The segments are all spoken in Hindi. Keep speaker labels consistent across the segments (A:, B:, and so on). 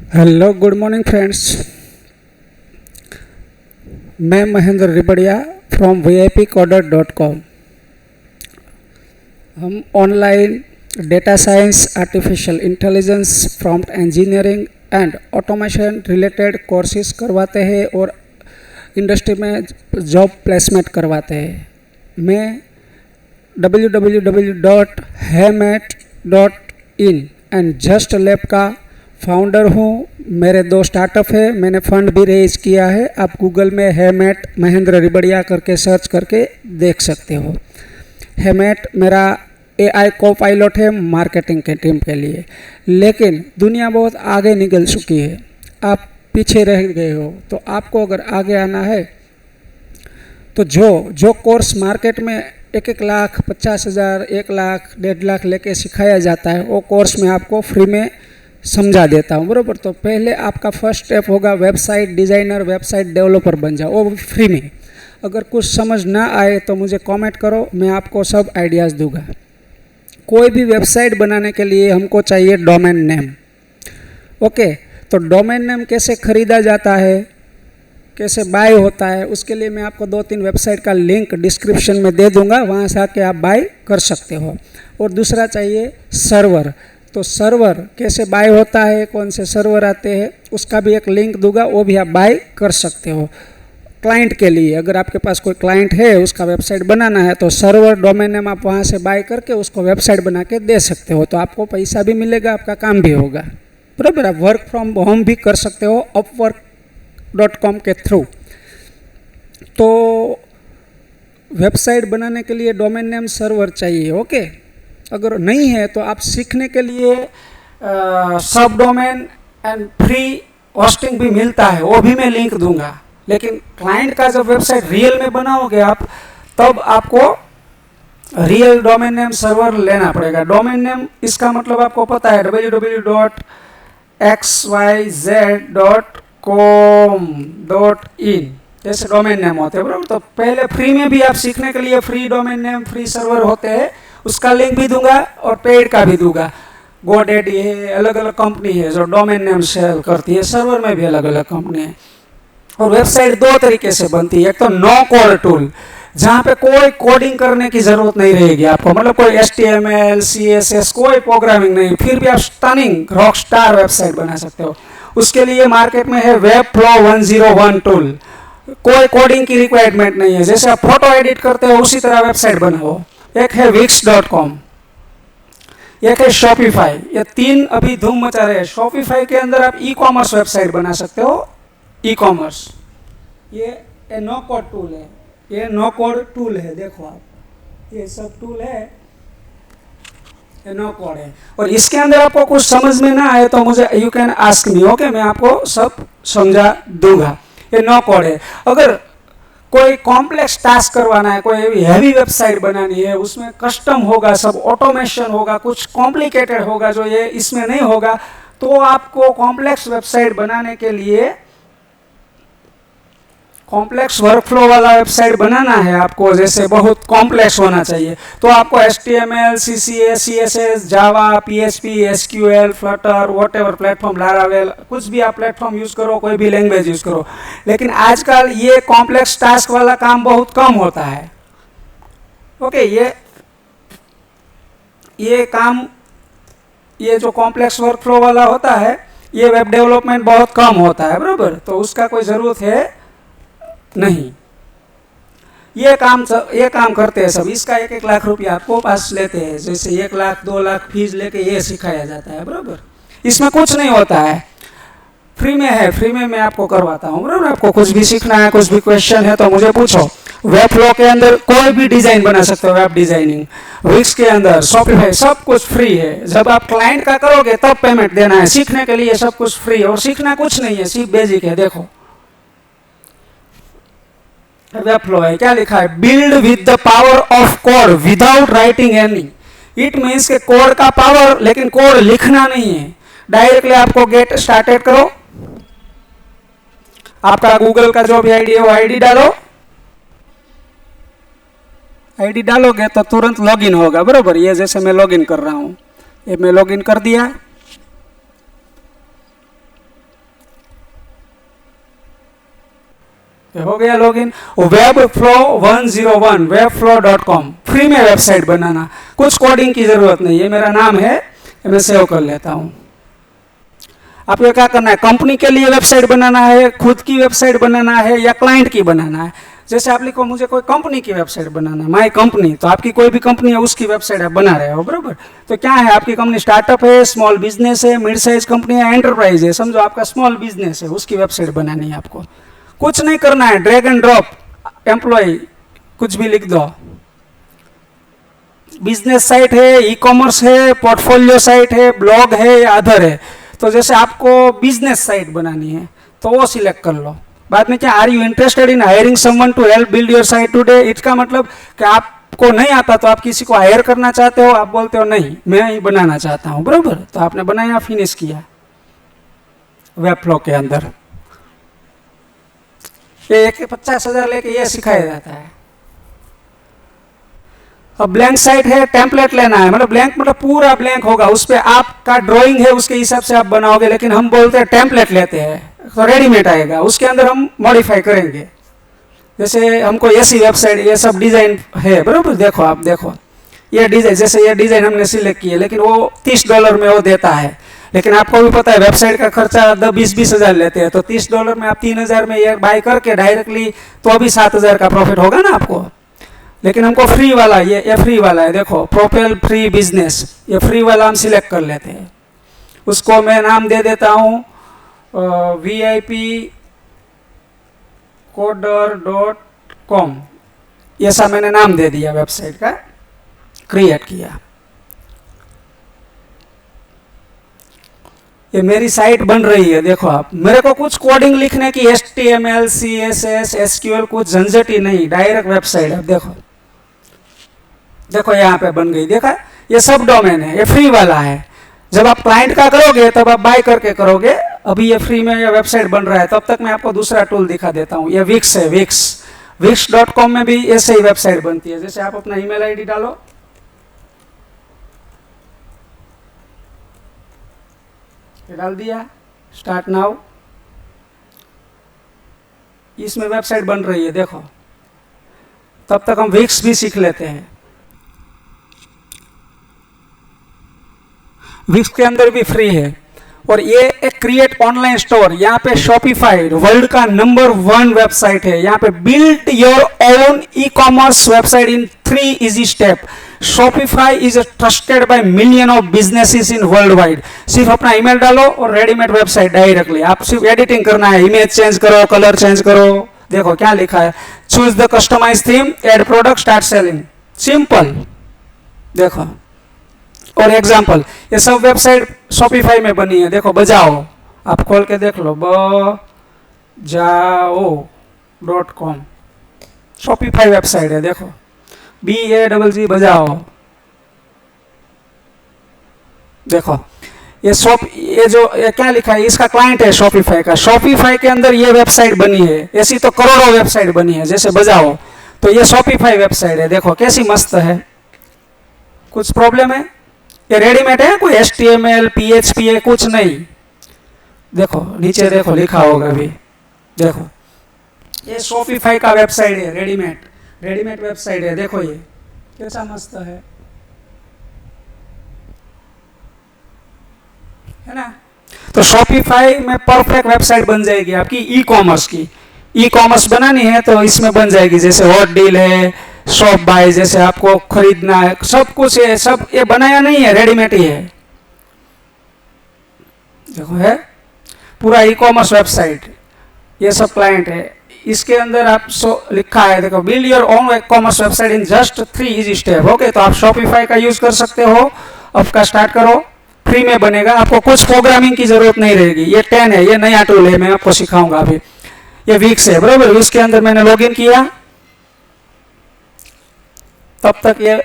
A: Hello good morning friends. मैं महेंद्र रिबड़िया फ्रॉम vipcoder.com। हम online data science, artificial intelligence, prompt engineering and automation related courses करवाते हैं और इंडस्ट्री में जॉब प्लेसमेंट करवाते हैं। मैं www.haymat.in एंड जस्ट लैब का फाउंडर हूँ। मेरे 2 स्टार्टअप है, मैंने फंड भी रेज किया है। आप गूगल में हैमेट महेंद्र रिबड़िया करके सर्च करके देख सकते हो। हैमेट मेरा AI को पायलट है मार्केटिंग के टीम के लिए, लेकिन दुनिया बहुत आगे निकल चुकी है, आप पीछे रह गए हो। तो आपको अगर आगे आना है तो जो कोर्स मार्केट में 1 लाख, 50,000, 1 लाख, 1.5 लाख लेके सिखाया जाता है, वो कोर्स मैं आपको फ्री में समझा देता हूँ, बराबर। तो पहले आपका फर्स्ट स्टेप होगा वेबसाइट डिज़ाइनर, वेबसाइट डेवलपर बन जाओ, वो फ्री में। अगर कुछ समझ ना आए तो मुझे कमेंट करो, मैं आपको सब आइडियाज़ दूंगा। कोई भी वेबसाइट बनाने के लिए हमको चाहिए डोमेन नेम। ओके, तो डोमेन नेम कैसे खरीदा जाता है, कैसे बाय होता है, उसके लिए मैं आपको 2-3 वेबसाइट का लिंक डिस्क्रिप्शन में दे दूंगा, वहाँ से आके आप बाय कर सकते हो। और दूसरा चाहिए सर्वर। तो सर्वर कैसे बाय होता है, कौन से सर्वर आते हैं, उसका भी एक लिंक दूंगा, वो भी आप बाय कर सकते हो। क्लाइंट के लिए, अगर आपके पास कोई क्लाइंट है, उसका वेबसाइट बनाना है, तो सर्वर डोमेन नेम आप वहाँ से बाय करके उसको वेबसाइट बना के दे सकते हो। तो आपको पैसा भी मिलेगा, आपका काम भी होगा, बराबर। आप वर्क फ्रॉम होम भी कर सकते हो upwork.com के थ्रू। तो वेबसाइट बनाने के लिए डोमेन नेम, सर्वर चाहिए। ओके, अगर नहीं है तो आप सीखने के लिए सब डोमेन एंड फ्री होस्टिंग भी मिलता है, वो भी मैं लिंक दूंगा। लेकिन क्लाइंट का जब वेबसाइट रियल में बनाओगे आप, तब आपको रियल डोमेन नेम सर्वर लेना पड़ेगा। डोमेन नेम इसका मतलब आपको पता है, www.xyz.com.in जैसे डोमेन नेम होते हैं, बराबर। तो पहले फ्री में भी आप सीखने के लिए free domain name, free server होते हैं, उसका लिंक भी दूंगा और पेड का भी दूंगा। GoDaddy है, अलग अलग कंपनी है जो डोमेन नेम सेल करती है, सर्वर में भी अलग अलग कंपनी है। और वेबसाइट 2 तरीके से बनती है। एक तो नो कोड टूल, जहाँ पे कोई कोडिंग करने की जरूरत नहीं रहेगी आपको, मतलब कोई HTML, CSS, कोई प्रोग्रामिंग नहीं, फिर भी आप स्टनिंग रॉक स्टार वेबसाइट बना सकते हो। उसके लिए मार्केट में है वेबफ्लो 101 टूल, कोई कोडिंग की रिक्वायरमेंट नहीं है, जैसे आप फोटो एडिट करते हो उसी तरह वेबसाइट बनाओ। एक है wix.com, एक है शॉपिफाई। ये 3 अभी धूम मचा रहे हैं। शॉपिफाई के अंदर आप ई-कॉमर्स वेबसाइट बना सकते हो, ई-कॉमर्स। ये नो कोड टूल है, ये नो कोड टूल है, देखो आप, ये सब टूल है, ये नो कोड है। और इसके अंदर आपको कुछ समझ में ना आए तो मुझे you can ask me, okay, मैं आपको सब समझा दूंगा। ये नो कोड है। अगर कोई कॉम्प्लेक्स टास्क करवाना है, कोई हैवी वेबसाइट बनानी है, उसमें कस्टम होगा, सब ऑटोमेशन होगा, कुछ कॉम्प्लिकेटेड होगा जो ये इसमें नहीं होगा, तो आपको कॉम्प्लेक्स वेबसाइट बनाने के लिए कॉम्प्लेक्स वर्कफ्लो वाला वेबसाइट बनाना है आपको, जैसे बहुत कॉम्प्लेक्स होना चाहिए, तो आपको HTML, CSS, CSS, जावा, PHP, SQL, Flutter, whatever platform, Laravel, कुछ भी आप प्लेटफॉर्म यूज करो, कोई भी लैंग्वेज यूज करो। लेकिन आजकल ये कॉम्प्लेक्स टास्क वाला काम बहुत कम होता है। ओके, ये काम, ये जो कॉम्प्लेक्स वर्कफ्लो वाला होता है, ये वेब डेवलपमेंट बहुत कम होता है, बराबर। तो उसका कोई जरूरत है नहीं। ये काम करते हैं सब। इसका 1-1 लाख रुपया आपको पास लेते हैं, जैसे 1 लाख 2 लाख फीस लेके ये सिखाया जाता है, बराबर। इसमें कुछ नहीं होता है, फ्री में है, फ्री में मैं आपको करवाता हूँ, बराबर। आपको कुछ भी सीखना है, कुछ भी क्वेश्चन है तो मुझे पूछो। वेबफ्लो के अंदर कोई भी डिजाइन बना सकते हो, वेब डिजाइनिंग। विक्स के अंदर, शॉपिफाई, सब कुछ फ्री है। जब आप क्लाइंट का करोगे तब पेमेंट देना है। सीखने के लिए सब कुछ फ्री है, और सीखना कुछ नहीं है, सिर्फ बेसिक है। देखो वेबफ्लो है, क्या लिखा है, build with the power of code without writing any. It means के कोड का पावर, लेकिन कोड लिखना नहीं है। डायरेक्टली आपको गेट स्टार्टेड करो, आपका गूगल का जो भी आईडी है वो आईडी डालो, आईडी डालोगे तो तुरंत लॉगिन होगा, बराबर। ये जैसे मैं लॉगिन कर रहा हूं, ये मैं लॉगिन कर दिया। ओके, हो गया लॉगिन। webflow101 webflow.com फ्री में वेबसाइट बनाना, कुछ कोडिंग की जरूरत नहीं है। मेरा नाम है, मैं सेव कर लेता हूँ। आपको क्या करना है, कंपनी के लिए वेबसाइट बनाना है, खुद की वेबसाइट बनाना है या क्लाइंट की बनाना है। जैसे आप लिखो मुझे कोई कंपनी की वेबसाइट बनाना है, माई कंपनी, तो आपकी कोई भी कंपनी है उसकी वेबसाइट आप बना रहे हो, बराबर। तो क्या है, आपकी कंपनी स्टार्टअप है, स्मॉल बिजनेस है, मिड साइज कंपनी है, एंटरप्राइज है, समझो आपका स्मॉल बिजनेस है, उसकी वेबसाइट बनानी है आपको। कुछ नहीं करना है, ड्रैग एंड ड्रॉप, एम्प्लॉय कुछ भी लिख दो। बिजनेस साइट है, ई कॉमर्स है, पोर्टफोलियो साइट है, ब्लॉग है या अदर है। तो जैसे आपको बिजनेस साइट बनानी है तो वो सिलेक्ट कर लो। बाद में क्या, are you interested in hiring someone to help build your site today, इसका मतलब कि आपको नहीं आता तो आप किसी को हायर करना चाहते हो, आप बोलते हो नहीं मैं ही बनाना चाहता हूँ, बराबर। तो आपने बनाया, फिनिश किया वेबफ्लो के अंदर। ये 50,000 लेके ये सिखाया जाता है। अब ब्लैंक साइट है, टेम्पलेट लेना है, मतलब ब्लैंक मतलब पूरा ब्लैंक होगा, उस पर आपका ड्राइंग है उसके हिसाब से आप बनाओगे, लेकिन हम बोलते हैं टेम्पलेट लेते हैं तो रेडीमेड आएगा, उसके अंदर हम मॉडिफाई करेंगे। जैसे हमको ऐसी वेबसाइट, ये सब डिजाइन है, बराबर। देखो आप देखो ये डिजाइन, जैसे ये डिजाइन हमने सिलेक्ट की है, लेकिन वो $30 में वो देता है। लेकिन आपको भी पता है वेबसाइट का खर्चा 10-20 हज़ार लेते हैं, तो $30 में आप 3,000 में ये बाय करके डायरेक्टली तो अभी 7,000 का प्रॉफिट होगा ना आपको। लेकिन हमको फ्री वाला, ये फ्री वाला है, देखो प्रोपेल फ्री बिजनेस, ये फ्री वाला हम सिलेक्ट कर लेते हैं। उसको मैं नाम दे देता हूँ vipcoder.com, ऐसा मैंने नाम दे दिया, वेबसाइट का क्रिएट किया। ये मेरी साइट बन रही है, देखो आप। मेरे को कुछ कोडिंग लिखने की HTML, CSS, SQL कुछ झंझट ही नहीं, डायरेक्ट वेबसाइट है। देखो देखो यहाँ पे बन गई, देखा। ये सब डोमेन है, ये फ्री वाला है। जब आप क्लाइंट का करोगे तब आप बाय करके करोगे। अभी ये फ्री में ये वेबसाइट बन रहा है, तब तक मैं आपको दूसरा टूल दिखा देता हूँ। ये विक्स है, wix.com में भी ऐसे ही वेबसाइट बनती है। जैसे आप अपना ईमेल आईडी डालो, ये डाल दिया, स्टार्ट नाउ, इसमें वेबसाइट बन रही है, देखो। तब तक हम विक्स भी सीख लेते हैं। विक्स के अंदर भी फ्री है। और ये एक क्रिएट ऑनलाइन स्टोर, यहाँ पे शॉपिफाई वर्ल्ड का नंबर 1 वेबसाइट है। यहाँ पे build your own e commerce website in 3 easy step. Shopify is trusted bye million of businesses in world wide. सिर्फ अपना ईमेल डालो और रेडीमेड वेबसाइट डायरेक्टली। आप सिर्फ एडिटिंग करना है, इमेज चेंज करो, कलर चेंज करो। देखो क्या लिखा है, choose the customise theme, add product, start selling, simple. देखो और एग्जाम्पल, ये सब वेबसाइट शॉपिफाई में बनी है। देखो बजाओ, आप खोल के देख लो, bajao.com शॉपिफाई वेबसाइट है। देखो BAGG बजाओ। देखो ये ये क्या लिखा है, इसका क्लाइंट है शॉपिफाई का। शॉपिफाई के अंदर ये वेबसाइट बनी है, ऐसी तो करोड़ों वेबसाइट बनी है। जैसे बजाओ, तो ये शॉपिफाई वेबसाइट है, देखो कैसी मस्त है। कुछ प्रॉब्लम है? ये रेडीमेड है, कोई HTML PHP है कुछ नहीं। देखो नीचे देखो लिखा होगा भी, देखो ये शॉपिफाई का वेबसाइट है, रेडीमेड वेबसाइट है। देखो ये कैसा मस्त है ना। तो शॉपिफाई में परफेक्ट वेबसाइट बन जाएगी आपकी ई कॉमर्स की। ई कॉमर्स बनानी है तो इसमें बन जाएगी। जैसे हॉट डील है, शॉप बाय, जैसे आपको खरीदना है, सब कुछ है। सब ये बनाया नहीं है, रेडीमेड ही है। देखो है पूरा ई कॉमर्स वेबसाइट, ये सब क्लाइंट है। इसके अंदर आप लिखा है, देखो build your own commerce website in just 3 easy step. Okay, तो आप शॉपिफाई का यूज कर सकते हो। आपका स्टार्ट करो, फ्री में बनेगा, आपको कुछ प्रोग्रामिंग की जरूरत नहीं रहेगी। ये 10 है, ये नया टूल है, मैं आपको सिखाऊंगा अभी। ये विक्स है, बराबर। विक्स के अंदर मैंने लॉगिन किया, तब तक ये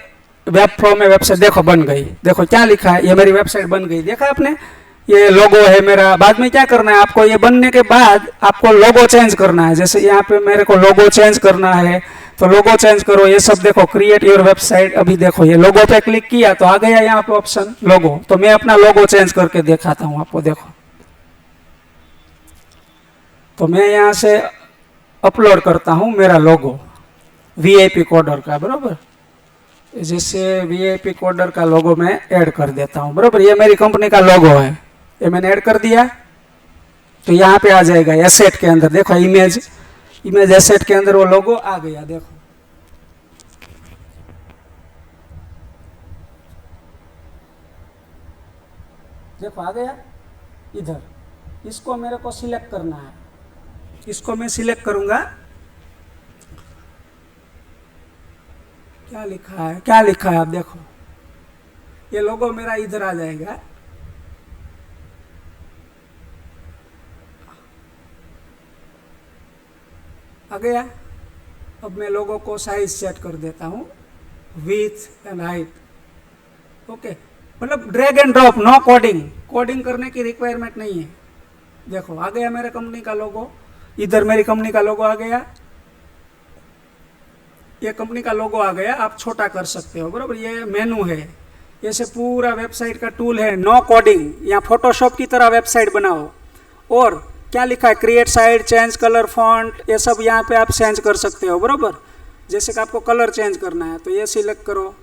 A: वेबफ्लो में वेबसाइट देखो बन गई। देखो क्या लिखा है, ये मेरी वेबसाइट बन गई। देखा आपने, ये लोगो है मेरा। बाद में क्या करना है आपको, ये बनने के बाद आपको लोगो चेंज करना है। जैसे यहाँ पे मेरे को लोगो चेंज करना है, तो लोगो चेंज करो। ये सब देखो, क्रिएट योर वेबसाइट। अभी देखो ये लोगो पे क्लिक किया तो आ गया यहाँ पे ऑप्शन लोगो। तो मैं अपना लोगो चेंज करके दिखाता हूँ आपको। देखो तो मैं यहाँ से अपलोड करता हूँ मेरा लोगो वीआईपी कोडर का, बराबर। जैसे वीआईपी कोडर का लोगो मैं ऐड कर देता हूँ, बराबर। ये मेरी कंपनी का लोगो है, ये मैंने ऐड कर दिया। तो यहाँ पे आ जाएगा एसेट के अंदर, देखो इमेज एसेट के अंदर वो लोगो आ गया, देखो। देखो आ गया इधर। इसको मेरे को सिलेक्ट करना है, इसको मैं सिलेक्ट करूंगा। क्या लिखा है, क्या लिखा है, आप देखो। ये लोगो मेरा इधर आ जाएगा। आ गया। अब मैं लोगों को साइज सेट कर देता हूँ, विड्थ एंड हाइट। ओके, मतलब drag and drop, no coding. Coding करने की रिक्वायरमेंट नहीं है। देखो आ गया मेरे कंपनी का लोगो, इधर मेरी कंपनी का लोगो आ गया, ये कंपनी का लोगो आ गया। आप छोटा कर सकते हो, बराबर। ये मेनू है, ऐसे पूरा वेबसाइट का टूल है, नो कोडिंग। यहाँ फोटोशॉप की तरह वेबसाइट बनाओ। और क्या लिखा है, create site, change colour, font, ये सब यहाँ पे आप चेंज कर सकते हो, बराबर। जैसे कि आपको कलर चेंज करना है तो ये सिलेक्ट करो,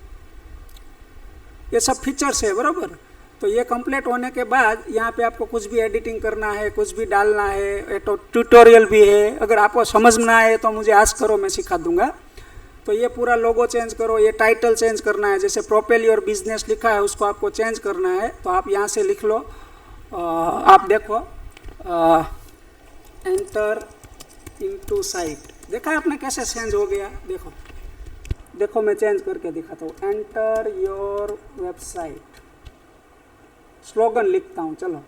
A: ये सब फीचर्स है, बराबर। तो ये कंप्लीट होने के बाद यहाँ पे आपको कुछ भी एडिटिंग करना है, कुछ भी डालना है, तो ट्यूटोरियल भी है। अगर आपको समझ में ना आए तो मुझे आस्क करो, मैं सिखा दूंगा। तो ये पूरा लोगो चेंज करो, ये टाइटल चेंज करना है, जैसे प्रोपेल योर बिजनेस लिखा है उसको आपको चेंज करना है, तो आप यहाँ से लिख लो। आप देखो, एंटर इनटू साइट, देखा आपने कैसे चेंज हो गया। देखो देखो मैं चेंज करके दिखाता हूँ, एंटर योर वेबसाइट। स्लोगन लिखता हूँ, चलो,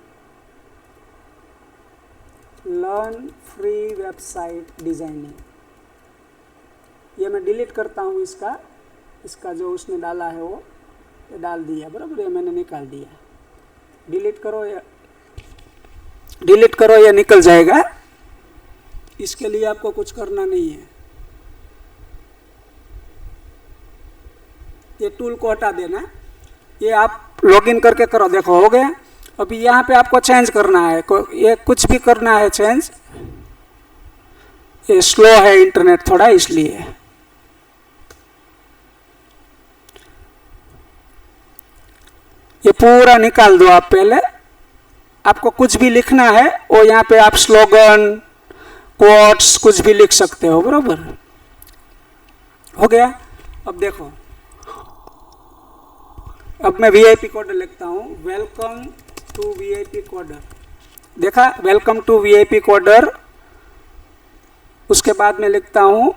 A: लर्न फ्री वेबसाइट डिजाइनिंग। ये मैं डिलीट करता हूँ, इसका जो उसने डाला है वो ये डाल दिया, बराबर। ये मैंने निकाल दिया। डिलीट करो, ये निकल जाएगा। इसके लिए आपको कुछ करना नहीं है, ये टूल को हटा देना। ये आप लॉगिन करके करो, देखो हो गया। अभी यहाँ पे आपको चेंज करना है, ये कुछ भी करना है चेंज। ये स्लो है इंटरनेट थोड़ा, इसलिए। ये पूरा निकाल दो आप पहले। आपको कुछ भी लिखना है वो यहाँ पे आप स्लोगन, कोट्स कुछ भी लिख सकते हो, बराबर। हो गया। अब देखो, अब मैं वीआईपी कोडर लिखता हूँ, वेलकम टू वीआईपी कोडर। देखा, वेलकम टू वीआईपी कोडर। उसके बाद मैं लिखता हूँ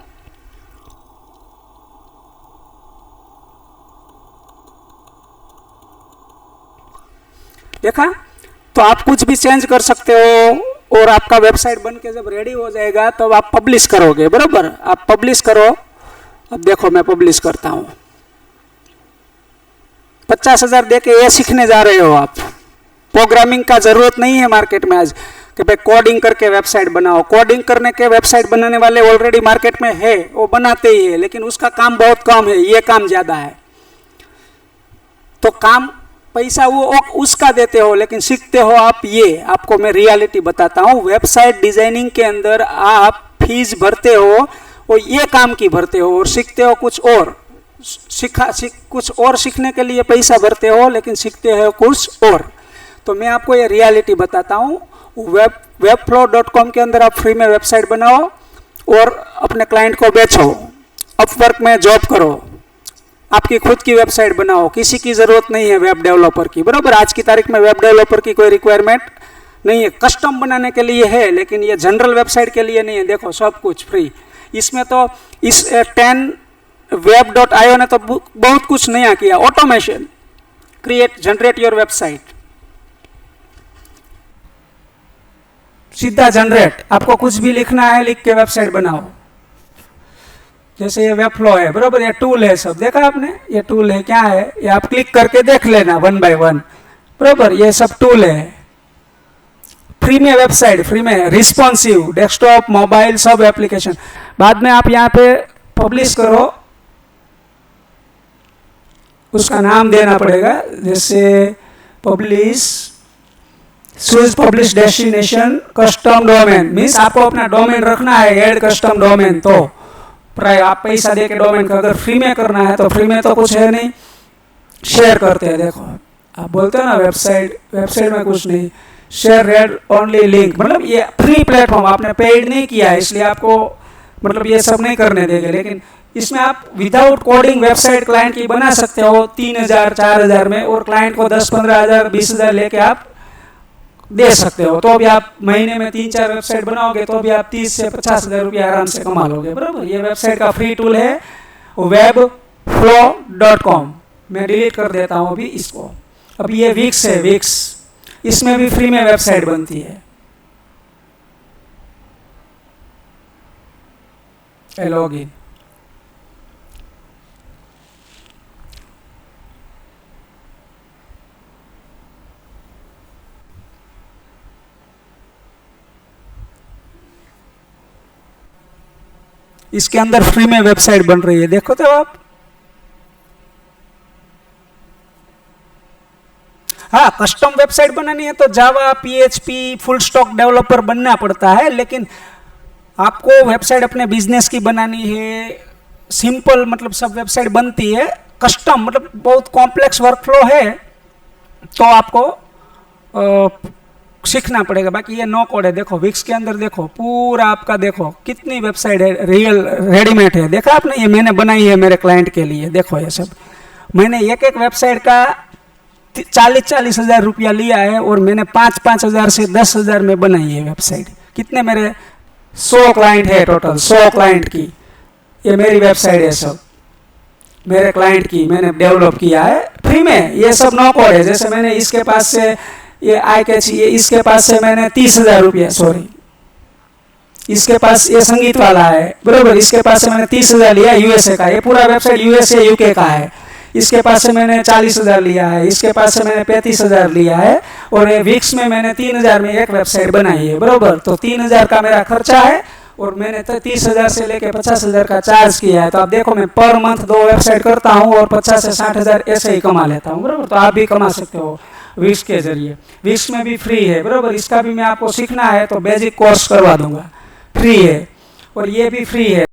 A: देखा। तो आप कुछ भी चेंज कर सकते हो। और आपका वेबसाइट बन के जब रेडी हो जाएगा तब आप पब्लिश करोगे, बराबर। आप पब्लिश करो। अब देखो मैं पब्लिश करता हूँ। 50,000 दे के ये सीखने जा रहे हो आप। प्रोग्रामिंग का जरूरत नहीं है मार्केट में आज कि भाई कोडिंग करके वेबसाइट बनाओ। कोडिंग करने के वेबसाइट बनाने वाले ऑलरेडी मार्केट में है, वो बनाते ही है, लेकिन उसका काम बहुत कम है, ये काम ज्यादा है। तो काम पैसा वो उसका देते हो, लेकिन सीखते हो आप ये। आपको मैं रियलिटी बताता हूँ, वेबसाइट डिजाइनिंग के अंदर आप फीस भरते हो वो ये काम की भरते हो, और सीखते हो कुछ और। कुछ और सीखने के लिए पैसा भरते हो, लेकिन सीखते हो कुछ और। तो मैं आपको ये रियलिटी बताता हूँ। webflow.com के अंदर आप फ्री में वेबसाइट बनाओ और अपने क्लाइंट को बेचो। अपवर्क में जॉब करो, आपकी खुद की वेबसाइट बनाओ। किसी की ज़रूरत नहीं है वेब डेवलपर की, बराबर। आज की तारीख में वेब डेवलपर की कोई रिक्वायरमेंट नहीं है। कस्टम बनाने के लिए है, लेकिन ये जनरल वेबसाइट के लिए नहीं है। देखो सब कुछ फ्री। इसमें तो इस 10web.io ने तो बहुत कुछ नया किया। Automation, create, generate your website, सीधा जनरेट। आपको कुछ भी लिखना है, लिख के वेबसाइट बनाओ। जैसे ये वेबफ्लो है, बराबर। ये टूल है सब, देखा आपने। ये टूल है, क्या है ये आप क्लिक करके देख लेना 1 by 1, बराबर। ये सब टूल है। फ्री में वेबसाइट, फ्री में, रिस्पॉन्सिव, डेस्कटॉप, मोबाइल, सब एप्लीकेशन। बाद में आप यहाँ पे पब्लिश करो, उसका नाम देना पड़ेगा, जैसे publish choose publish destination custom domain means आपको अपना डोमेन रखना है, ऐड कस्टम डोमेन। तो प्राय आप पैसा दे के डोमेन का अगर फ्री में करना है तो फ्री में तो कुछ है नहीं, शेयर करते हैं। देखो आप बोलते हो ना वेबसाइट में कुछ नहीं, शेयर रेड ओनली लिंक, मतलब ये फ्री प्लेटफॉर्म, आपने पेड नहीं किया है इसलिए आपको मतलब ये सब नहीं करने देंगे। लेकिन इसमें आप विदाउट कोडिंग वेबसाइट क्लाइंट की बना सकते हो 3000 4000 में, और क्लाइंट को 10-15 हज़ार 20 हज़ार लेके आप दे सकते हो। तो भी आप महीने में 3-4 वेबसाइट बनाओगे तो भी आप 30 से 50 हज़ार रुपया आराम से कमा लोगे, बराबर। ये वेबसाइट का फ्री टूल है webflow.com। मैं डिलीट कर देता हूँ अभी इसको। अब ये विक्स है, विक्स, इसमें भी फ्री में वेबसाइट बनती है। लॉगिन, इसके अंदर फ्री में वेबसाइट बन रही है, देखो तो आप। हाँ, कस्टम वेबसाइट बनानी है तो जावा, PHP, फुल स्टॉक डेवलपर बनना पड़ता है। लेकिन आपको वेबसाइट अपने बिजनेस की बनानी है, सिंपल मतलब सब वेबसाइट बनती है। कस्टम मतलब बहुत कॉम्प्लेक्स वर्कफ्लो है तो आपको सीखना पड़ेगा। बाकी ये नो कोड है। देखो विक्स के अंदर देखो पूरा आपका, देखो कितनी वेबसाइट है, रियल रेडीमेड है। देखा आपने, ये मैंने बनाई है मेरे क्लाइंट के लिए। देखो ये सब मैंने एक वेबसाइट का 40-40 हज़ार रुपया लिया है और मैंने 5-5 हज़ार से 10 हज़ार में बनाई है वेबसाइट। कितने मेरे 100 क्लाइंट है टोटल, 100 क्लाइंट की ये मेरी वेबसाइट है, सब मेरे क्लाइंट की मैंने डेवलप किया है फ्री में। ये सब नो कोड है। जैसे मैंने इसके पास से ये आई कैच, ये इसके पास से मैंने 30 हज़ार रुपया, सॉरी इसके पास ये संगीत वाला है, बरोबर, इसके पास से मैंने 30 हज़ार लिया यूएसए का। ये पूरा वेबसाइट यूएसए यूके का है। इसके पास से मैंने 40 हज़ार लिया है, इसके पास से मैंने 35 हज़ार लिया है, और ये विक्स में मैंने 3 हज़ार में एक वेबसाइट बनाई है, बरोबर। तो 3 हज़ार का मेरा खर्चा है और मैंने 30 हज़ार से लेके 50 हज़ार का चार्ज किया है। तो आप देखो मैं पर मंथ 2 वेबसाइट करता हूँ और 50 से 60 हज़ार ऐसे ही कमा लेता हूँ, बरोबर। तो आप भी कमा सकते हो विक्स के जरिए। विक्स में भी फ्री है, बरोबर। इसका भी मैं आपको सीखना है तो बेसिक कोर्स करवा दूंगा, फ्री है, और ये भी फ्री है।